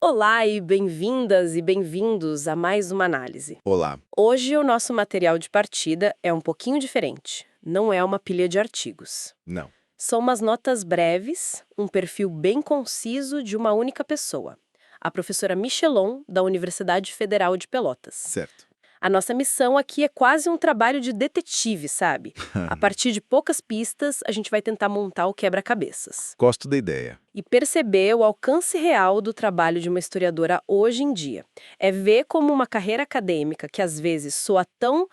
Olá e bem-vindas e bem-vindos a mais uma análise. Olá. Hoje o nosso material de partida é um pouquinho diferente. Não é uma pilha de artigos. Não. São umas notas breves, um perfil bem conciso de uma única pessoa. A professora Michelon, da Universidade Federal de Pelotas. Certo. A nossa missão aqui é quase um trabalho de detetive, sabe? A partir de poucas pistas, a gente vai tentar montar o quebra-cabeças. Gosto da ideia. E perceber o alcance real do trabalho de uma historiadora hoje em dia. É ver como uma carreira acadêmica que às vezes soa tão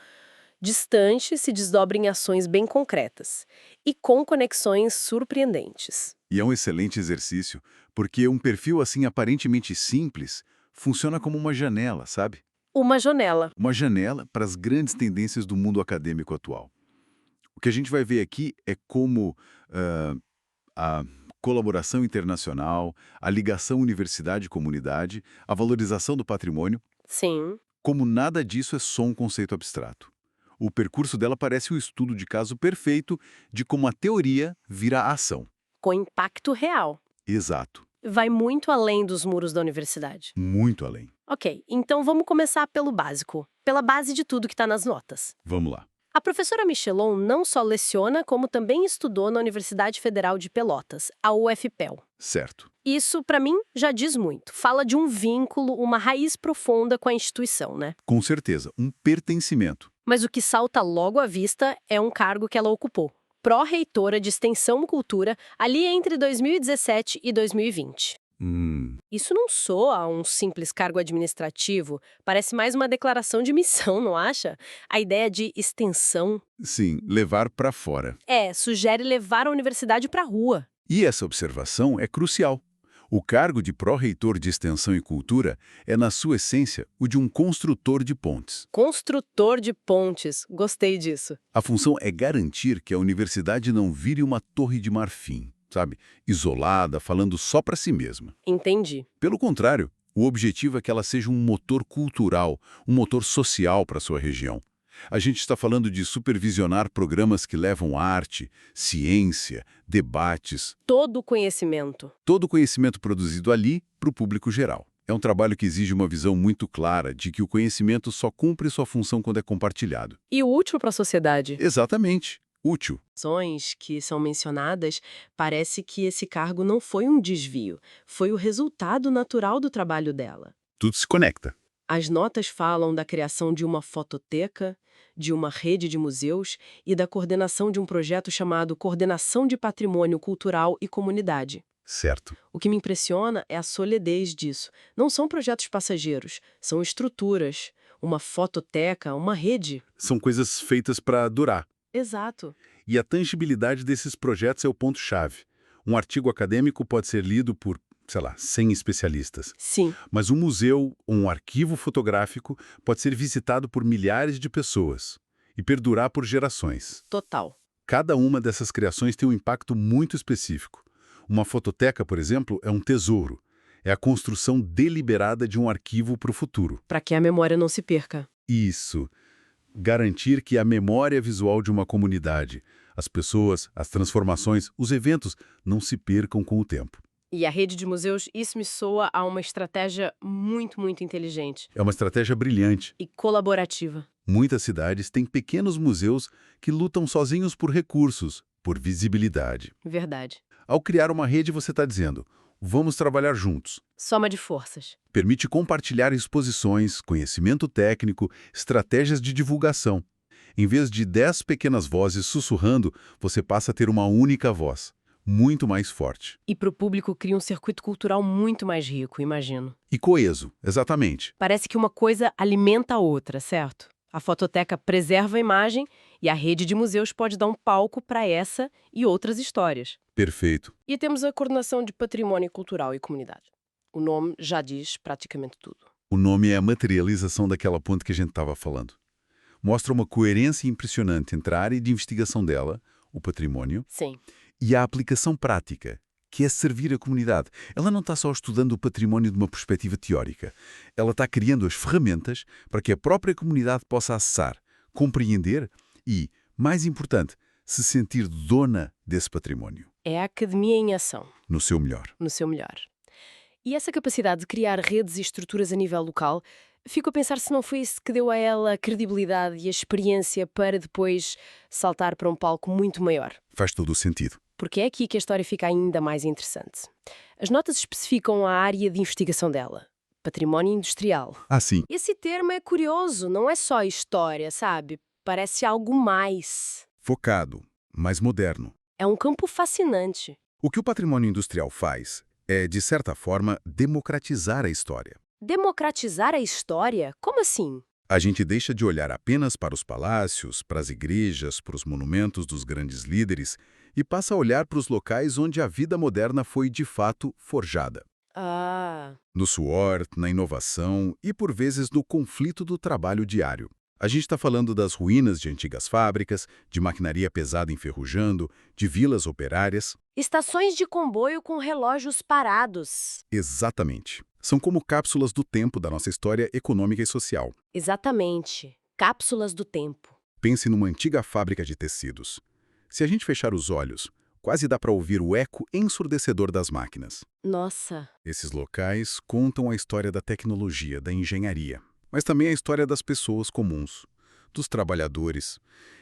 distante se desdobra em ações bem concretas e com conexões surpreendentes. E é um excelente exercício, porque um perfil assim aparentemente simples funciona como uma janela, sabe? Uma janela. Uma janela para as grandes tendências do mundo acadêmico atual. O que a gente vai ver aqui é como a colaboração internacional, a ligação universidade-comunidade, a valorização do patrimônio, Sim, como nada disso é só um conceito abstrato. O percurso dela parece o estudo de caso perfeito de como a teoria vira a ação. com impacto real. Exato. Vai muito além dos muros da universidade. Muito além. Ok, então vamos começar pelo básico, pela base de tudo que está nas notas. Vamos lá. A professora Michelon não só leciona, como também estudou na Universidade Federal de Pelotas, a UFPEL. Certo. Isso, para mim, já diz muito. Fala de um vínculo, uma raiz profunda com a instituição, né? Com certeza, um pertencimento. Mas o que salta logo à vista é um cargo que ela ocupou. Pró-reitora de Extensão e Cultura, ali entre 2017 e 2020. Isso não soa a um simples cargo administrativo, parece mais uma declaração de missão, não acha? A ideia de extensão Sim, levar para fora. sugere levar a universidade para a rua. E essa observação é crucial. O cargo de pró-reitor de Extensão e Cultura é, na sua essência, o de um construtor de pontes. Construtor de pontes, gostei disso. A função é garantir que a universidade não vire uma torre de marfim, sabe? Isolada, falando só para si mesma. Entendi. Pelo contrário, o objetivo é que ela seja um motor cultural, um motor social para sua região. A gente está falando de supervisionar programas que levam arte, ciência, debates, Todo o conhecimento. todo o conhecimento produzido ali para o público geral. É um trabalho que exige uma visão muito clara de que o conhecimento só cumpre sua função quando é compartilhado. E útil para a sociedade. Exatamente. Útil. Ações que são mencionadas, parece que esse cargo não foi um desvio, foi o resultado natural do trabalho dela. Tudo se conecta. As notas falam da criação de uma fototeca, de uma rede de museus e da coordenação de um projeto chamado Coordenação de Patrimônio Cultural e Comunidade. Certo. O que me impressiona é a solidez disso. Não são projetos passageiros, são estruturas, uma fototeca, uma rede. São coisas feitas para durar. Exato. E a tangibilidade desses projetos é o ponto-chave. Um artigo acadêmico pode ser lido por, 100 especialistas. Sim, Mas um museu ou um arquivo fotográfico pode ser visitado por milhares de pessoas e perdurar por gerações. total. Cada uma dessas criações tem um impacto muito específico. Uma fototeca, por exemplo, é um tesouro. É a construção deliberada de um arquivo para o futuro. Para que a memória não se perca. Isso. Garantir que a memória visual de uma comunidade, as pessoas, as transformações, os eventos, não se percam com o tempo. E a rede de museus, isso me soa a uma estratégia muito inteligente É uma estratégia brilhante. e colaborativa. Muitas cidades têm pequenos museus que lutam sozinhos por recursos, por visibilidade. Verdade. Ao criar uma rede, você está dizendo, vamos trabalhar juntos. Soma de forças. Permite compartilhar exposições, conhecimento técnico, estratégias de divulgação. Em vez de 10 pequenas vozes sussurrando, você passa a ter uma única voz, muito mais forte. E para o público cria um circuito cultural muito mais rico, imagino. E coeso, exatamente. Parece que uma coisa alimenta a outra, certo? A fototeca preserva a imagem e a rede de museus pode dar um palco para essa e outras histórias. Perfeito. E temos a coordenação de patrimônio cultural e comunidade. O nome já diz praticamente tudo. O nome é a materialização daquela ponte que a gente estava falando. Mostra uma coerência impressionante entre a área de investigação dela, o patrimônio, Sim. e a aplicação prática, que é servir a comunidade. Ela não está só estudando o patrimônio de uma perspectiva teórica. Ela está criando as ferramentas para que a própria comunidade possa acessar, compreender e, mais importante, se sentir dona desse patrimônio. É a academia em ação, No seu melhor. no seu melhor. E essa capacidade de criar redes e estruturas a nível local, fico a pensar se não foi isso que deu a ela a credibilidade e a experiência para depois saltar para um palco muito maior. Faz todo o sentido. Porque é aqui que a história fica ainda mais interessante. As notas especificam a área de investigação dela. Património industrial. Ah, sim. Esse termo é curioso, não é só história, sabe? Parece algo mais. Focado, mais moderno. É um campo fascinante. O que o patrimônio industrial faz é, de certa forma, democratizar a história. Democratizar a história? Como assim? A gente deixa de olhar apenas para os palácios, para as igrejas, para os monumentos dos grandes líderes e passa a olhar para os locais onde a vida moderna foi, de fato, forjada. Ah, No suor, na inovação e, por vezes, no conflito do trabalho diário. A gente está falando das ruínas de antigas fábricas, de maquinaria pesada enferrujando, de vilas operárias. estações de comboio com relógios parados. Exatamente. São como cápsulas do tempo da nossa história econômica e social. Exatamente. Cápsulas do tempo. Pense numa antiga fábrica de tecidos. Se a gente fechar os olhos, quase dá para ouvir o eco ensurdecedor das máquinas. Nossa. Esses locais contam a história da tecnologia, da engenharia, mas também a história das pessoas comuns, dos trabalhadores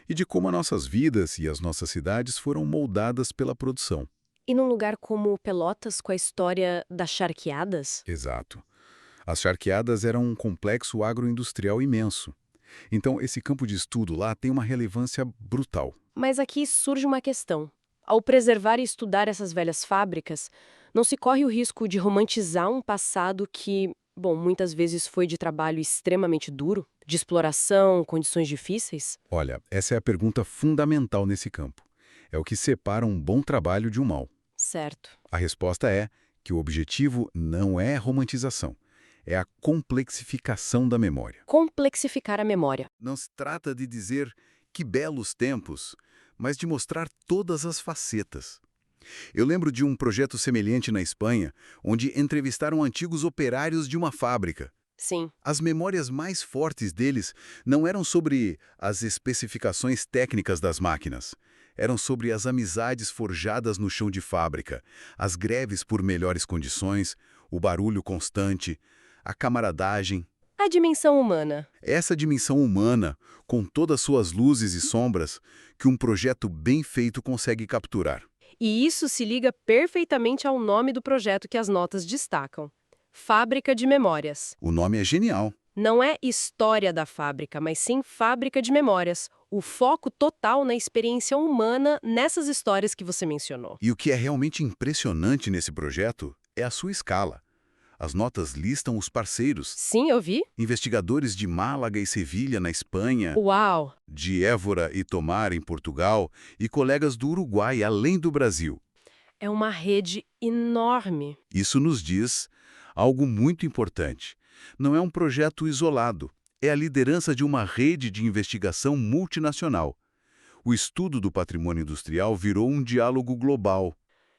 e de como as nossas vidas e as nossas cidades foram moldadas pela produção. E num lugar como Pelotas, com a história das charqueadas? Exato. As charqueadas eram um complexo agroindustrial imenso. Então, esse campo de estudo lá tem uma relevância brutal. Mas aqui surge uma questão. Ao preservar e estudar essas velhas fábricas, não se corre o risco de romantizar um passado que, bom, muitas vezes foi de trabalho extremamente duro, de exploração, condições difíceis? Olha, essa é a pergunta fundamental nesse campo. É o que separa um bom trabalho de um mau. Certo. A resposta é que o objetivo não é romantização, é a complexificação da memória. Complexificar a memória. Não se trata de dizer que belos tempos, mas de mostrar todas as facetas. Eu lembro de um projeto semelhante na Espanha, onde entrevistaram antigos operários de uma fábrica. Sim. As memórias mais fortes deles não eram sobre as especificações técnicas das máquinas. Eram sobre as amizades forjadas no chão de fábrica, as greves por melhores condições, o barulho constante, a camaradagem. A dimensão humana. Essa dimensão humana, com todas suas luzes e sombras, que um projeto bem feito consegue capturar. E isso se liga perfeitamente ao nome do projeto que as notas destacam. Fábrica de Memórias. O nome é genial. Não é história da fábrica, mas sim fábrica de memórias. O foco total na experiência humana nessas histórias que você mencionou. E o que é realmente impressionante nesse projeto é a sua escala. As notas listam os parceiros. Sim, eu vi. Investigadores de Málaga e Sevilha, na Espanha, Uau! de Évora e Tomar, em Portugal, e colegas do Uruguai, além do Brasil. É uma rede enorme. Isso nos diz algo muito importante. Não é um projeto isolado, é a liderança de uma rede de investigação multinacional. O estudo do patrimônio industrial virou um diálogo global.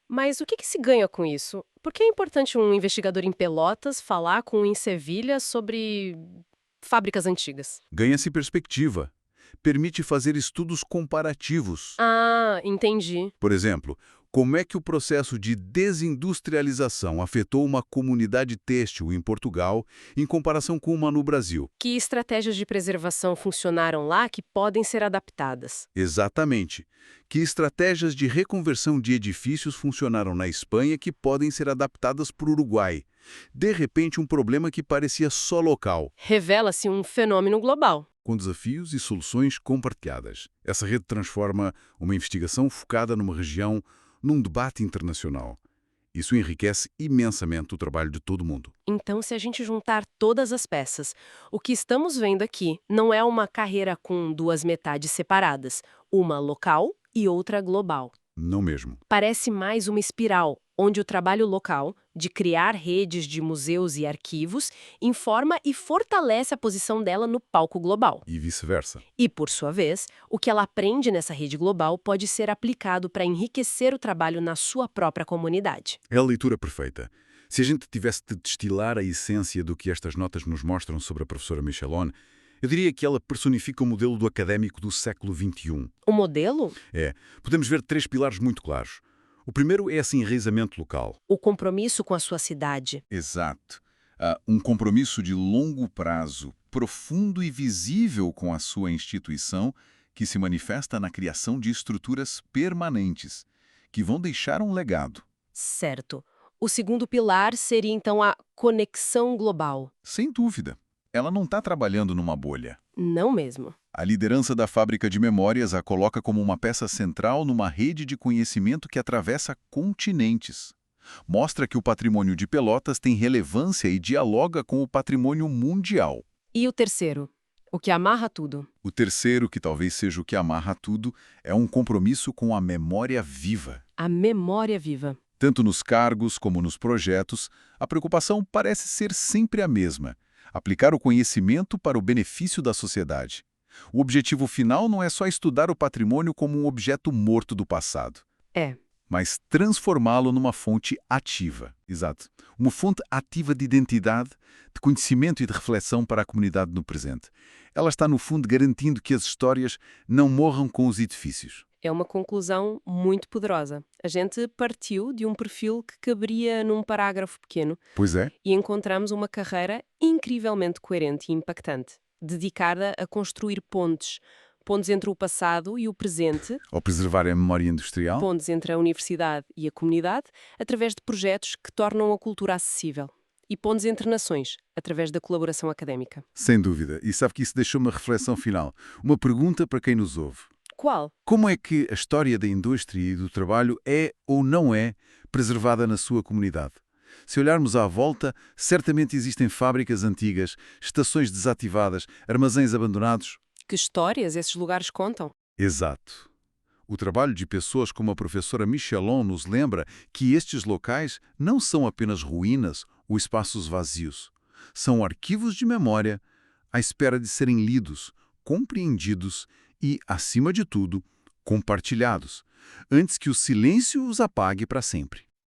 Mas o que se ganha com isso? Por que é importante um investigador em Pelotas falar com um em Sevilha sobre fábricas antigas? Ganha-se perspectiva. Permite fazer estudos comparativos. Ah, entendi. Por exemplo, como é que o processo de desindustrialização afetou uma comunidade têxtil em Portugal em comparação com uma no Brasil? Que estratégias de preservação funcionaram lá que podem ser adaptadas? Exatamente. Que estratégias de reconversão de edifícios funcionaram na Espanha que podem ser adaptadas para o Uruguai? De repente, um problema que parecia só local, Revela-se um fenômeno global. com desafios e soluções compartilhadas. Essa rede transforma uma investigação focada numa região num debate internacional. Isso enriquece imensamente o trabalho de todo mundo. Então, se a gente juntar todas as peças, o que estamos vendo aqui não é uma carreira com duas metades separadas, uma local e outra global. Não mesmo. Parece mais uma espiral, onde o trabalho local, de criar redes de museus e arquivos, informa e fortalece a posição dela no palco global. E vice-versa. E, por sua vez, o que ela aprende nessa rede global pode ser aplicado para enriquecer o trabalho na sua própria comunidade. É a leitura perfeita. Se a gente tivesse de destilar a essência do que estas notas nos mostram sobre a professora Michelon, eu diria que ela personifica o modelo do académico do século XXI. O modelo? Podemos ver três pilares muito claros. O primeiro é esse enraizamento local. O compromisso com a sua cidade. Exato. Um compromisso de longo prazo, profundo e visível com a sua instituição, que se manifesta na criação de estruturas permanentes, que vão deixar um legado. Certo. O segundo pilar seria, então, a conexão global. Sem dúvida. Ela não está trabalhando numa bolha. Não mesmo. A liderança da Fábrica de Memórias a coloca como uma peça central numa rede de conhecimento que atravessa continentes. Mostra que o patrimônio de Pelotas tem relevância e dialoga com o patrimônio mundial. E o terceiro? O que amarra tudo. O terceiro, que talvez seja o que amarra tudo, é um compromisso com a memória viva. A memória viva. Tanto nos cargos como nos projetos, a preocupação parece ser sempre a mesma: aplicar o conhecimento para o benefício da sociedade. O objetivo final não é só estudar o patrimônio como um objeto morto do passado, mas transformá-lo numa fonte ativa. Exato. Uma fonte ativa de identidade, de conhecimento e de reflexão para a comunidade no presente. Ela está, no fundo, garantindo que as histórias não morram com os edifícios. É uma conclusão muito poderosa. A gente partiu de um perfil que caberia num parágrafo pequeno. Pois é. E encontramos uma carreira incrivelmente coerente e impactante, dedicada a construir pontes. Pontes entre o passado e o presente. Ou preservar a memória industrial. Pontes entre a universidade e a comunidade, através de projetos que tornam a cultura acessível. E pontes entre nações, através da colaboração académica. Sem dúvida. E sabe que isso deixou uma reflexão final. Uma pergunta para quem nos ouve. Qual? Como é que a história da indústria e do trabalho é ou não é preservada na sua comunidade? Se olharmos à volta, certamente existem fábricas antigas, estações desativadas, armazéns abandonados. Que histórias esses lugares contam? Exato. O trabalho de pessoas como a professora Michelon nos lembra que estes locais não são apenas ruínas ou espaços vazios. São arquivos de memória à espera de serem lidos, compreendidos e, acima de tudo, compartilhados, antes que o silêncio os apague para sempre.